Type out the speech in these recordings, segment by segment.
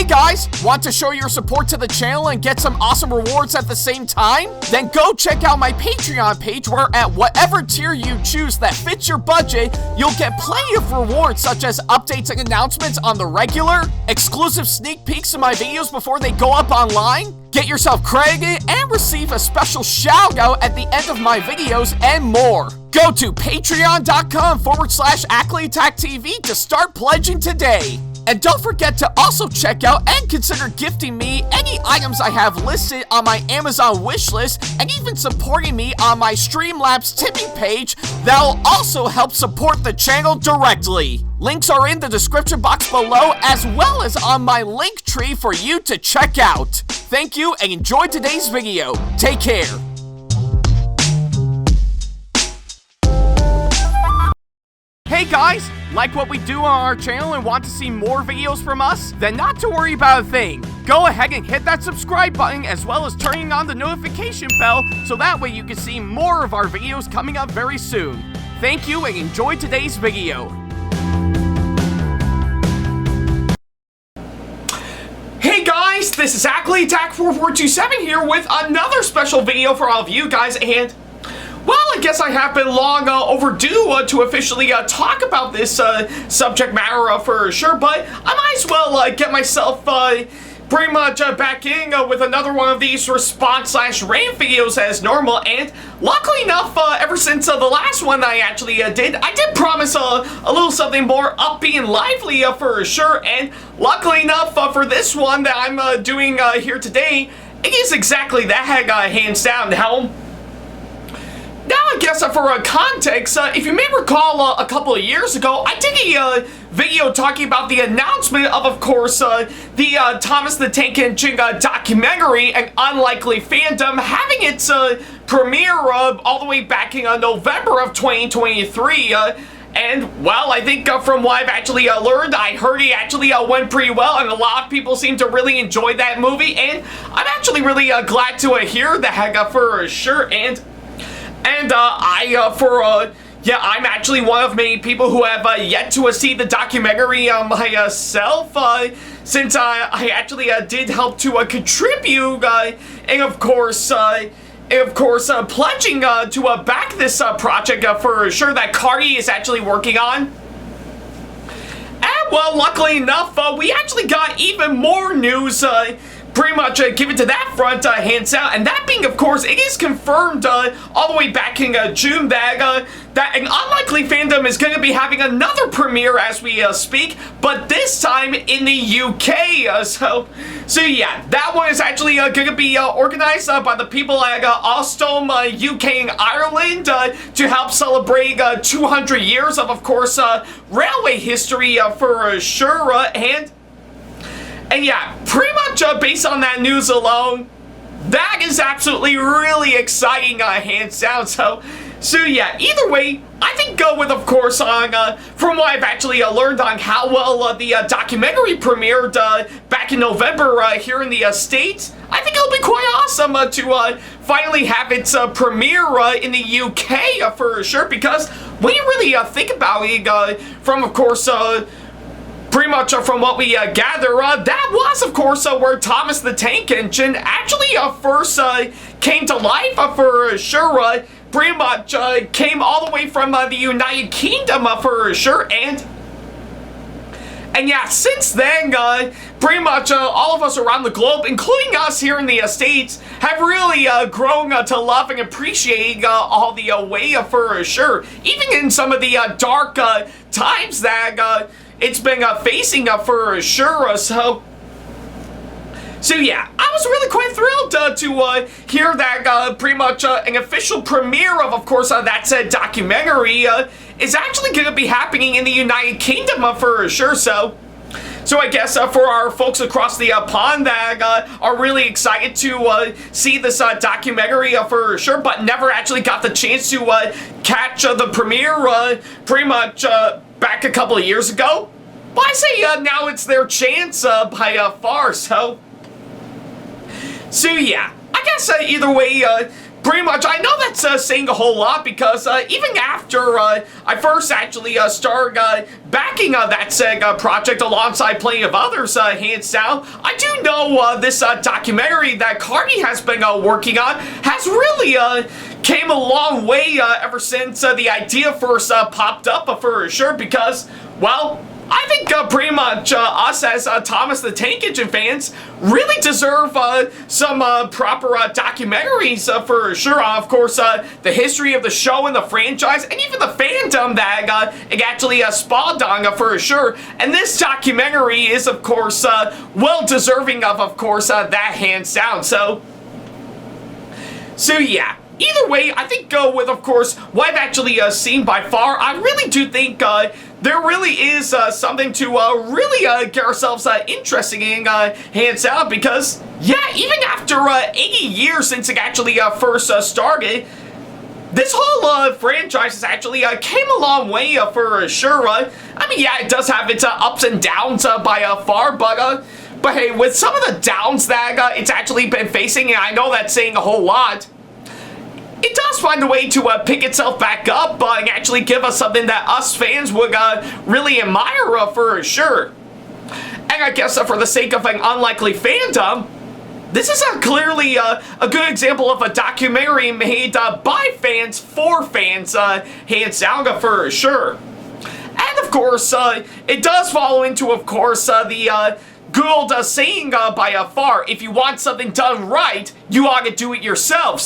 Hey guys, want to show your support to the channel and get some awesome rewards at the same time? Then go check out my Patreon page where at whatever tier you choose that fits your budget, you'll get plenty of rewards such as updates and announcements on the regular, exclusive sneak peeks of my videos before they go up online, get yourself credited, and receive a special shout out at the end of my videos and more. Go to patreon.com/AckleyAttack44227TV to start pledging today. And don't forget to also check out and consider gifting me any items I have listed on my Amazon wishlist and even supporting me on my Streamlabs tipping page that'll also help support the channel directly. Links are in the description box below as well as on my link tree for you to check out. Thank you and enjoy today's video. Take care. Hey guys, like what we do on our channel and want to see more videos from us? Then not to worry about a thing. Go ahead and hit that subscribe button as well as turning on the notification bell so that way you can see more of our videos coming up very soon. Thank you and enjoy today's video. Hey guys, this is SamAttack4427 here with another special video for all of you guys, and well, I guess I have been long overdue to officially talk about this subject matter for sure, but I might as well get myself pretty much back in with another one of these response/rant videos as normal. And luckily enough, ever since the last one I actually did, I did promise a little something more upbeat and lively for sure. And luckily enough for this one that I'm doing here today, it is exactly that, hands down. Now, I guess for context, if you may recall a couple of years ago, I did a video talking about the announcement of course, the Thomas the Tank Engine documentary, An Unlikely Fandom, having its premiere all the way back in November of 2023. And, well, I think from what I've actually learned, I heard it actually went pretty well, and a lot of people seem to really enjoy that movie, and I'm actually really glad to hear that for sure. And I'm actually one of many people who have yet to see the documentary myself, since I actually did help to contribute, and of course, pledging to back this project for sure that Cardi is actually working on. And, well, luckily enough, we actually got even more news pretty much given to that front, hands out, and that being, of course, it is confirmed all the way back in June that An Unlikely Fandom is going to be having another premiere as we speak, but this time in the UK. So yeah, that one is actually going to be organized by the people at Alstom, UK and Ireland to help celebrate 200 years of course, railway history for sure, and yeah, pretty much based on that news alone, that is absolutely really exciting, hands down. So yeah, either way, I think with, of course, on from what I've actually learned on how well the documentary premiered back in November here in the States, I think it'll be quite awesome to finally have its premiere in the UK for sure, because when you really think about it, from, of course, pretty much from what we gather, that was, of course, where Thomas the Tank Engine actually first came to life for sure. Pretty much came all the way from the United Kingdom for sure, and yeah, since then, pretty much all of us around the globe, including us here in the States, have really grown to love and appreciate all the way for sure, even in some of the dark times that it's been facing for sure. So yeah, I was really quite thrilled to hear that pretty much an official premiere of course, that said documentary is actually going to be happening in the United Kingdom for sure. So I guess for our folks across the pond that are really excited to see this documentary for sure, but never actually got the chance to catch the premiere pretty much back a couple of years ago. But I say now it's their chance by far. So yeah, I guess either way, pretty much, I know that's saying a whole lot because even after I first actually started backing that said project alongside plenty of others, hands down, I do know this documentary that Carney has been working on has really came a long way ever since the idea first popped up for sure because, well, I think pretty much us as Thomas the Tank Engine fans really deserve some proper documentaries for sure. Of course, the history of the show and the franchise, and even the fandom that it actually spawned on for sure. And this documentary is, of course, well deserving of course, that hands down. So yeah. Either way, I think with, of course, what I've actually seen by far, I really do think there really is something to really get ourselves interested in, hands down, because, yeah, even after 80 years since it actually first started, this whole franchise has actually came a long way for sure. I mean, yeah, it does have its ups and downs by far, but hey, with some of the downs that it's actually been facing, and I know that's saying a whole lot, it does find a way to pick itself back up and actually give us something that us fans would really admire for sure. And I guess for the sake of An Unlikely Fandom, this is clearly a good example of a documentary made by fans for fans, hands down for sure. And of course, it does follow into, of course, the good old saying by far, if you want something done right, you ought to do it yourself.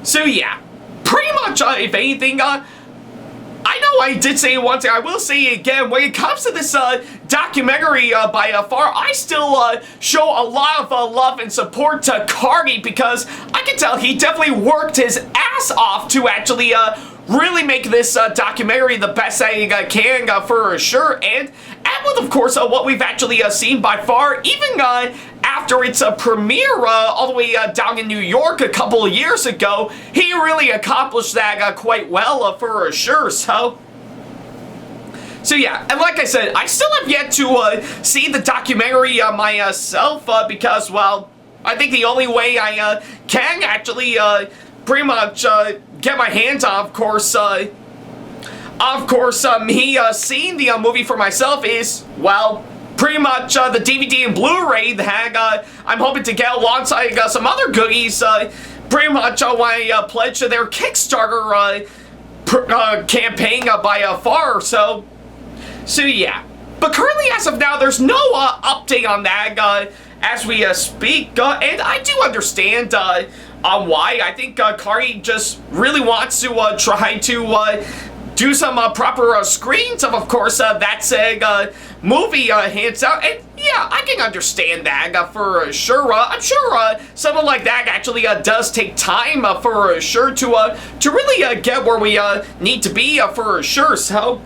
So yeah, pretty much, if anything, I know I did say it once, and I will say it again, when it comes to this documentary by far, I still show a lot of love and support to Carney, because I can tell he definitely worked his ass off to actually really make this documentary the best that he can for sure, and with, of course, what we've actually seen by far, even after its premiere all the way down in New York a couple of years ago, he really accomplished that quite well for sure. So yeah, and like I said, I still have yet to see the documentary myself because, well, I think the only way I can actually pretty much get my hands on, of course, me seeing the movie for myself is, well, pretty much the DVD and Blu-ray that I'm hoping to get alongside some other goodies, pretty much when I pledge to their Kickstarter campaign by far. So yeah. But currently, as of now, there's no update on that as we speak, and I do understand why. I think Carney just really wants to try to do some proper screens of course, that said movie, hands down, and yeah, I can understand that for sure. I'm sure something like that actually does take time for sure to really get where we need to be for sure. So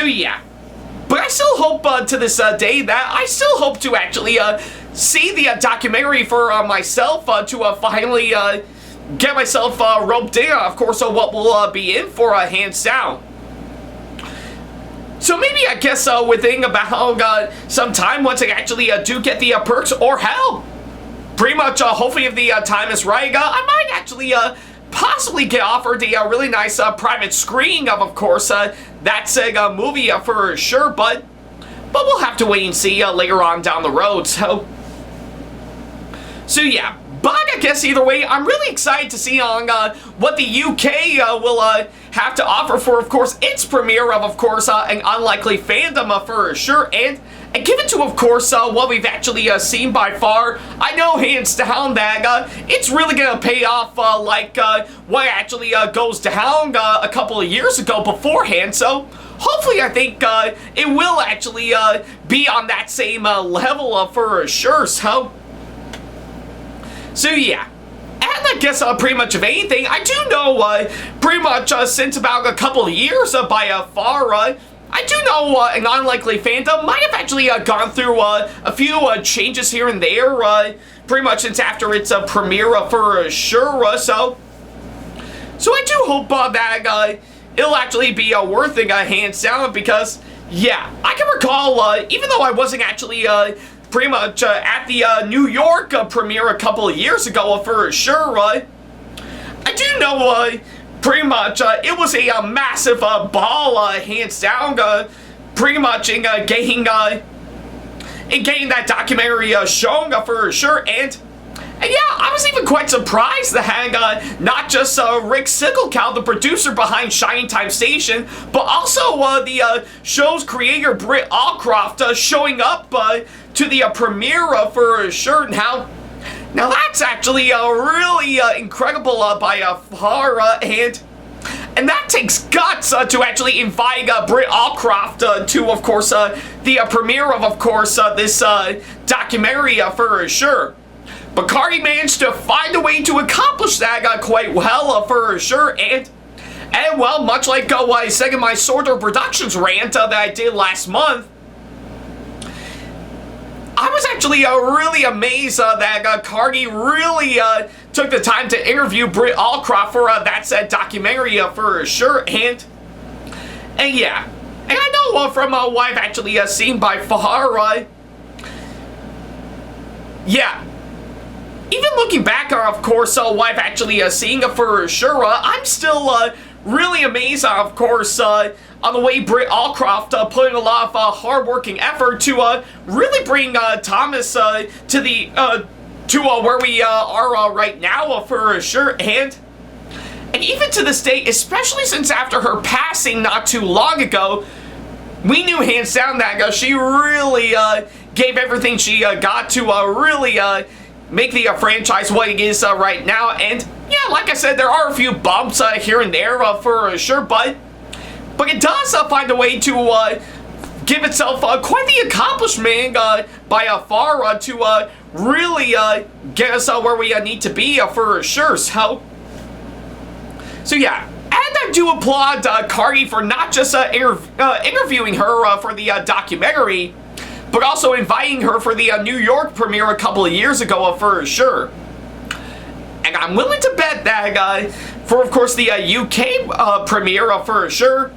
yeah. But I still hope to this day that I still hope to actually see the documentary for myself to finally get myself roped in, of course, what we'll be in for hands down. So maybe, I guess, within about some time, once I actually do get the perks, or hell, pretty much, hopefully if the time is right, I might actually possibly get offered a really nice private screening of course, that said movie for sure, but we'll have to wait and see later on down the road. So yeah. But I guess either way, I'm really excited to see on what the UK will have to offer for, of course, its premiere of course, An Unlikely Fandom for sure. And given to, of course, what we've actually seen by far, I know hands down that it's really going to pay off like what actually goes down a couple of years ago beforehand. So hopefully, I think it will actually be on that same level for sure. So yeah, and I guess pretty much of anything, I do know pretty much since about a couple of years by far, I do know An Unlikely Fandom might have actually gone through a few changes here and there, pretty much since after its premiere for sure. So I do hope that it'll actually be worth it hands down, because yeah, I can recall even though I wasn't actually pretty much at the New York premiere a couple of years ago for sure. I do know pretty much it was a massive ball, hands down, pretty much in getting that documentary shown for sure. And yeah, I was even quite surprised that not just Rick Sicklecow, the producer behind Shining Time Station, but also the show's creator, Britt Allcroft, showing up to the premiere for sure. Now that's actually really incredible by far, and that takes guts to actually invite Britt Allcroft to, of course, the premiere of course, this documentary for sure. But Cardi managed to find a way to accomplish that quite well for sure, and well, much like I said in my Sword Art Productions rant that I did last month, I was actually really amazed that Cardi really took the time to interview Britt Allcroft for that said documentary for sure, and yeah, and I know from what I've actually seen by far, yeah. Even looking back, of course, what I've actually seen for sure, I'm still really amazed, of course, on the way Britt Allcroft put in a lot of hard-working effort to really bring Thomas to the where we are right now for sure, and even to this day, especially since after her passing not too long ago, we knew hands down that she really gave everything she got to really make the franchise what it is right now. And yeah, like I said, there are a few bumps here and there for sure, but it does find a way to give itself quite the accomplishment by far to really get us where we need to be for sure. So yeah. And I do applaud Cardi for not just interviewing her for the documentary, but also inviting her for the New York premiere a couple of years ago for sure. And I'm willing to bet that for, of course, the UK premiere for sure,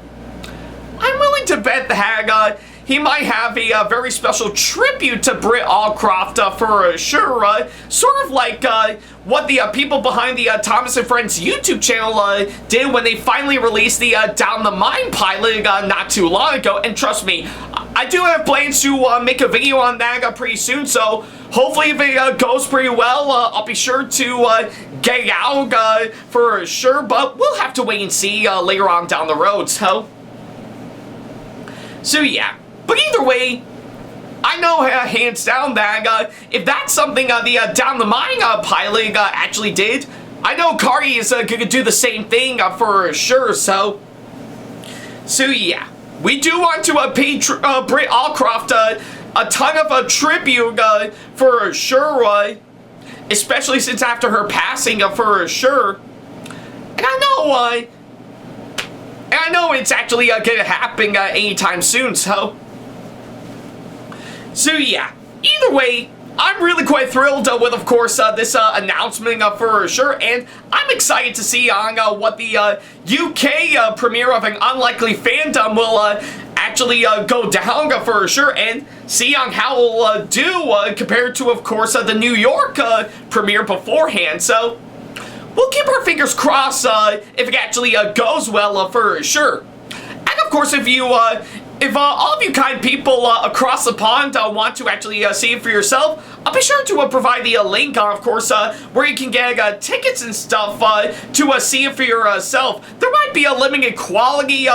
I'm willing to bet that he might have a very special tribute to Britt Allcroft for sure, sort of like what the people behind the Thomas and Friends YouTube channel did when they finally released the Down the Mine pilot not too long ago. And trust me, I do have plans to make a video on that pretty soon, so hopefully if it goes pretty well, I'll be sure to get it out for sure, but we'll have to wait and see later on down the road, so yeah. But either way, I know hands down that if that's something the Down the Mine pilot actually did, I know Cardi is going to do the same thing for sure, so yeah. We do want to pay Britt Allcroft a ton of tribute for sure, especially since after her passing for sure. And I know it's actually going to happen anytime soon, so yeah. Either way, I'm really quite thrilled with, of course, this announcement for sure, and I'm excited to see on what the UK premiere of An Unlikely Fandom will actually go down for sure, and see on how it will do compared to, of course, the New York premiere beforehand. So we'll keep our fingers crossed if it actually goes well for sure. And of course, if all of you kind people across the pond want to actually see it for yourself, I'll be sure to provide the link, of course, where you can get tickets and stuff to see it for yourself. There might be a limited quality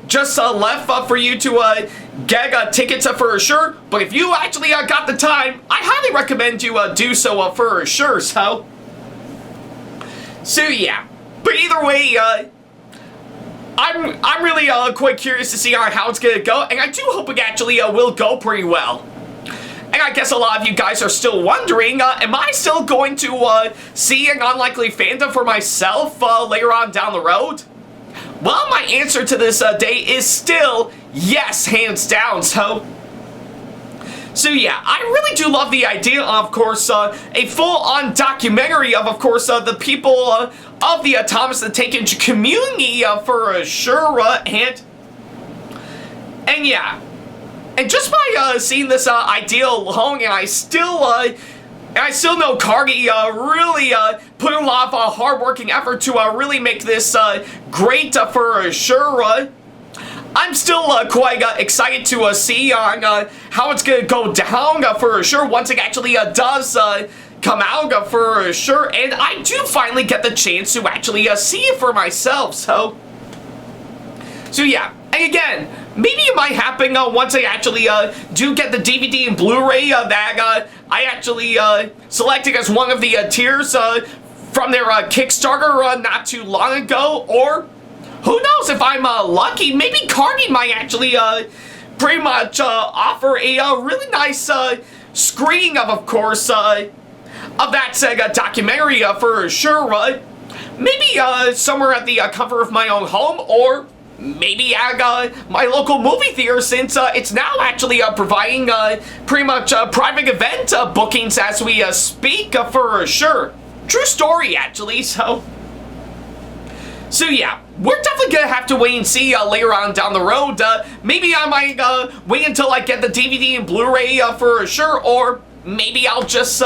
just left for you to get tickets for sure, but if you actually got the time, I highly recommend you do so for sure, so yeah. But either way, I'm really quite curious to see how it's gonna go, and I do hope it actually will go pretty well. And I guess a lot of you guys are still wondering, am I still going to see An Unlikely Fandom for myself later on down the road? Well, my answer to this day is still yes, hands down, so yeah, I really do love the idea, of course, a full-on documentary of course, the people of the Thomas the Tank Engine community for sure, and yeah. And just by seeing this idea alone, and I still know Kargi really put in a lot of hard-working effort to really make this great for sure. I'm still quite excited to see on how it's going to go down for sure once it actually does come out for sure. And I do finally get the chance to actually see it for myself. So yeah. And again, maybe it might happen once I actually do get the DVD and Blu-ray that I actually selected as one of the tiers from their Kickstarter not too long ago. Or who knows, if I'm lucky, maybe Kargi might actually pretty much offer a really nice screening of course, of that Sega documentary for sure. Maybe somewhere at the comfort of my own home, or maybe at my local movie theater, since it's now actually providing pretty much private event bookings as we speak for sure. True story, actually. So yeah, we're definitely gonna have to wait and see later on down the road. Maybe I might wait until I get the DVD and Blu-ray for sure, or maybe I'll just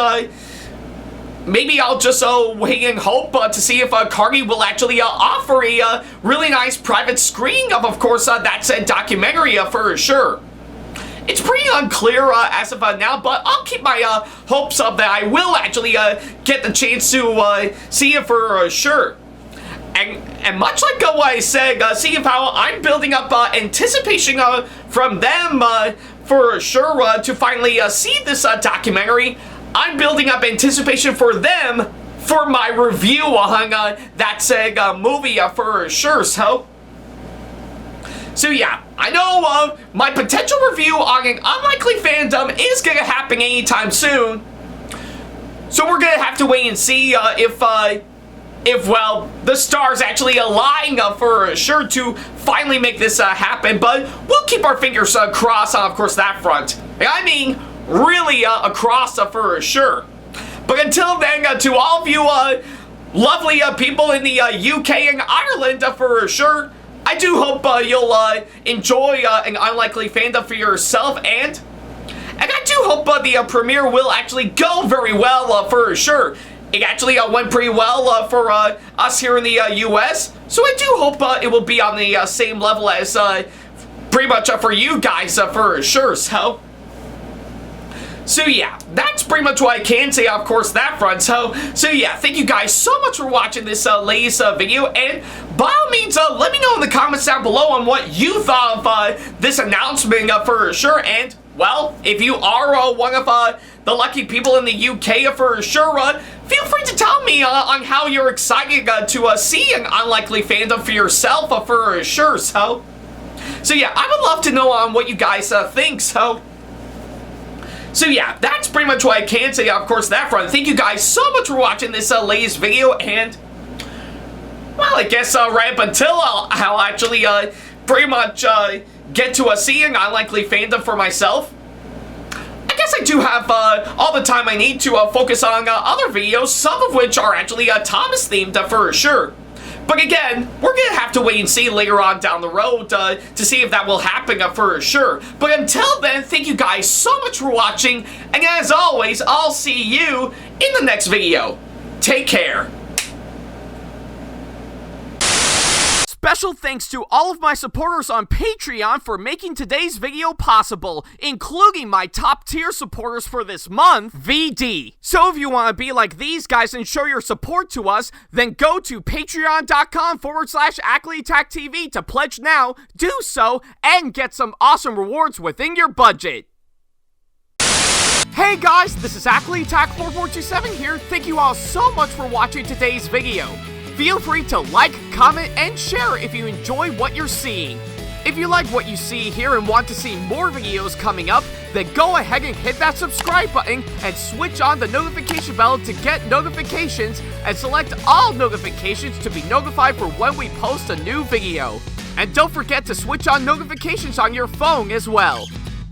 wait and hope to see if Kargi will actually offer a really nice private screening of course, that said documentary for sure. It's pretty unclear as of now, but I'll keep my hopes up that I will actually get the chance to see it for sure. And much like what I said, see if how I'm building up anticipation from them for sure to finally see this documentary. I'm building up anticipation for them for my review on that Sega movie for sure. So yeah, I know my potential review on An Unlikely Fandom is going to happen anytime soon. So we're going to have to wait and see if well, the stars actually align for sure to finally make this happen. But we'll keep our fingers crossed on, of course, that front. I mean, really across for sure. But until then, to all of you lovely people in the UK and Ireland for sure, I do hope you'll enjoy An Unlikely Fandom for yourself, and I do hope the premiere will actually go very well for sure. It actually went pretty well for us here in the US, so I do hope it will be on the same level as pretty much for you guys for sure. So yeah, that's pretty much what I can say, of course, that front. So yeah, thank you guys so much for watching this latest video, and by all means, let me know in the comments down below on what you thought of this announcement for sure. And well, if you are one of the lucky people in the UK for sure, feel free to tell me on how you're excited to see An Unlikely Fandom for yourself for sure. So yeah, I would love to know on what you guys think. So yeah, that's pretty much what I can say, of course, that front. Thank you guys so much for watching this latest video, and well, I guess right up until I'll actually pretty much get to see An Unlikely Fandom for myself, I guess I do have all the time I need to focus on other videos, some of which are actually Thomas themed for sure. But again, we're gonna have to wait and see later on down the road to see if that will happen for sure. But until then, thank you guys so much for watching, and as always, I'll see you in the next video. Take care. Special thanks to all of my supporters on Patreon for making today's video possible, including my top tier supporters for this month, VD. So if you want to be like these guys and show your support to us, then go to patreon.com/AckleyTackTV to pledge now, do so, and get some awesome rewards within your budget. Hey guys, this is AckleyTack4427 here. Thank you all so much for watching today's video. Feel free to like, comment, and share if you enjoy what you're seeing. If you like what you see here and want to see more videos coming up, then go ahead and hit that subscribe button and switch on the notification bell to get notifications, and select all notifications to be notified for when we post a new video. And don't forget to switch on notifications on your phone as well.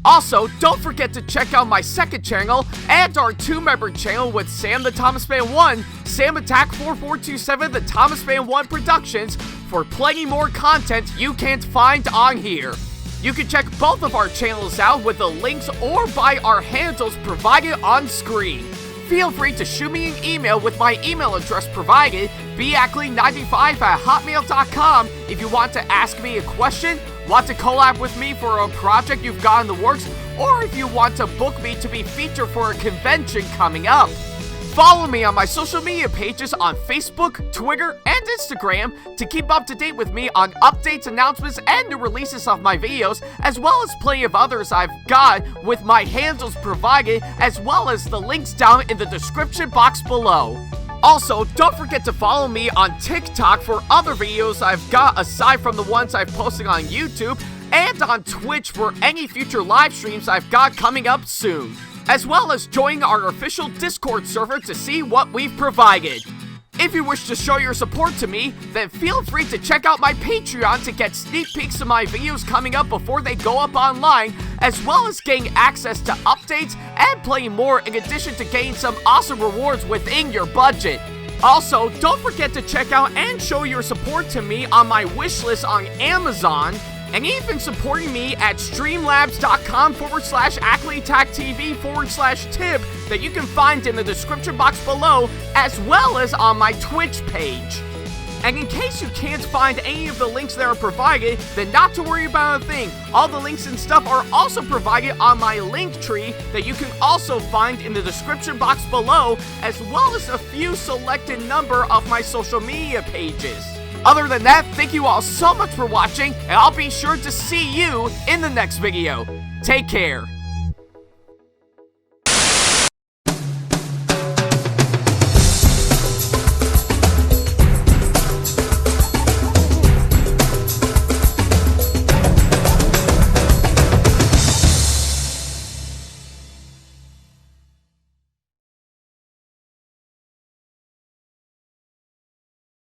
Also, don't forget to check out my second channel and our 2-member channel with Sam the Thomas Fan 1, SamAttack4427 The Thomas Fan 1 Productions, for plenty more content you can't find on here. You can check both of our channels out with the links or by our handles provided on screen. Feel free to shoot me an email with my email address provided, backley95@hotmail.com, if you want to ask me a question, want to collab with me for a project you've got in the works, or if you want to book me to be featured for a convention coming up. Follow me on my social media pages on Facebook, Twitter, and Instagram to keep up to date with me on updates, announcements, and new releases of my videos, as well as plenty of others I've got with my handles provided, as well as the links down in the description box below. Also, don't forget to follow me on TikTok for other videos I've got aside from the ones I've posted on YouTube, and on Twitch for any future live streams I've got coming up soon, as well as join our official Discord server to see what we've provided. If you wish to show your support to me, then feel free to check out my Patreon to get sneak peeks of my videos coming up before they go up online, as well as getting access to updates and playing more, in addition to getting some awesome rewards within your budget. Also, don't forget to check out and show your support to me on my wishlist on Amazon, and even supporting me at streamlabs.com/AckleyTACTV/tip that you can find in the description box below, as well as on my Twitch page. And in case you can't find any of the links that are provided, then not to worry about a thing. All the links and stuff are also provided on my link tree that you can also find in the description box below, as well as a few selected number of my social media pages. Other than that, thank you all so much for watching, and I'll be sure to see you in the next video. Take care.